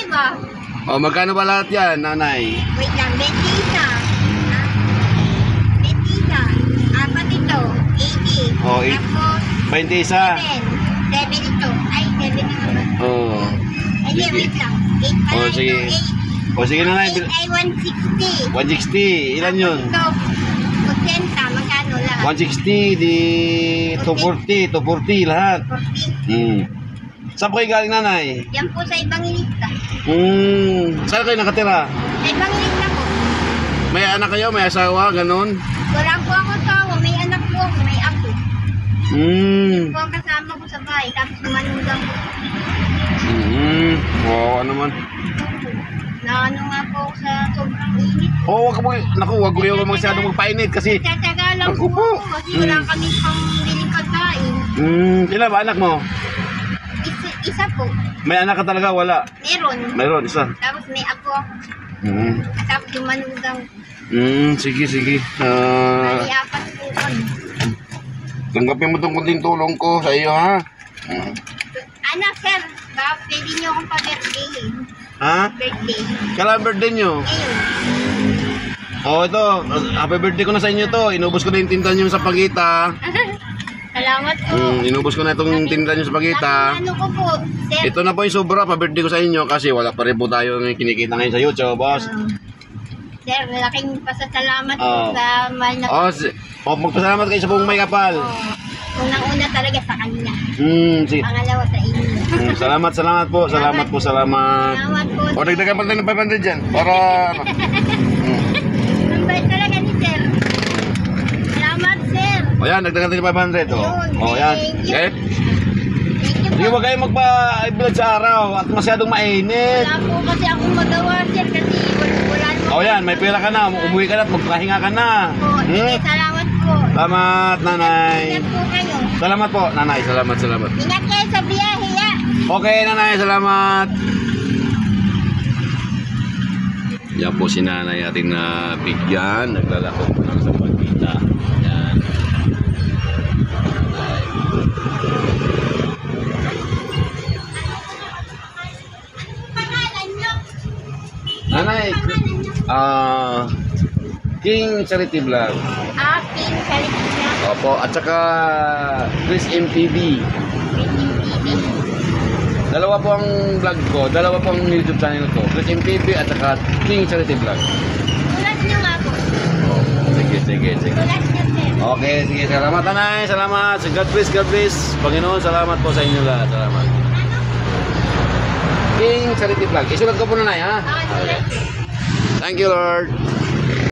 ba? O, magkano ba lahat yan, nanay? Wait lang, 20 isa. 20 isa. Apat ito, 80. Oh, Tapos, 20 isa. 7 ito. Ay, 7 ito naman. Oo. Ay, di, wait lang. 8 pala Oh, sige. ito, 8. O, sige nanay. 8 ay 160. 160. Ilan yun? Ito, 80. Magkano lahat? 160 di 240. 240 lahat. 40. Saan po kayo galing, nanay? Yan po sa ibang ilista. Saan kayo nakatira? Sa ibang ilista po. May anak kayo? May asawa? Ganon? Wala po ako tawa. May anak po ako. May ako. Po ang kasama ko sa bahay. Tapos manugang po. Oo, ano man. Naano nga po ako sa sobrang init. Oo, wag mo. Naku, wag mo yung masyadong magpainit kasi. Tataga lang Ako po po. ako. Kasi wala kami pang biling pagkain. Ilan ba anak mo? Isa po. May anak ka talaga? Wala. Meron. Mayroon, isa. Tapos may ako ako. Mm. Tapos yung manugang. Sige, sige. Bali, apat po kami. Tanggapin mo itong kunting tulong ko sa iyo, ha? Anak, sir. Baka pwede niyo akong pa-birthday. Ha? Birthday. Kailan birthday nyo? Ngayon. Oh, ito. Happy birthday ko na sa inyo to. Inubos ko na yung tinta nyo sa pagita. Salamat po. Inubos ko na itong tinta nyo sa pagita. Ano ko po, sir? Ito na po yung sobra. Pa-birthday ko sa inyo kasi wala pa rin po tayo ng kinikita ngayon sa YouTube, boss. Sir, malaking pasasalamat Oh. po sa mahal na Magpasalamat kayo sa buong may kapal. Unang-una talaga sa kanya. Sige. Pangalawa sa inyo. Salamat po. Salamat po. Salamat po. O, dagdagan pa tayo ng 500 dyan. Para, Ang bait talaga ni sir. Salamat, sir. O yan, dagdagan tayo ng 500. O yan. Thank you. Okay? Thank you Hindi po. mo kayo magpa-vlog sa araw at masyadong mainit. Wala po kasi akong magawa, sir, kasi wala naman. O yan, may pera ka na. Umuwi ka na at magpahinga ka na. Po. Sige, salamat po. Salamat, nanay. Ingat po kayo. Salamat po, nanay. Salamat. Ingat kayo sa biyahe, ya. Okay, nanay. Salamat. Yan po si nanay ating bigyan. Naglalako po lang sa pagkita. Yan. Pangalan nyo? Nanay, King Charity Vlog. Aking kaligyan. Opo, at saka Chris MTV. Dalawa po ang vlog ko, dalawa po ang YouTube channel ko. Chris MTV at saka King Charity Vlog. Tulat nyo nga po. Sige. Tulat nyo, sir. Okay, sige. Salamat, nanay. Salamat. God bless. Panginoon, salamat po sa inyo lahat. Salamat. King Charity Vlog. Isulat ko po, nanay, ha? Tulat. Thank you, Lord.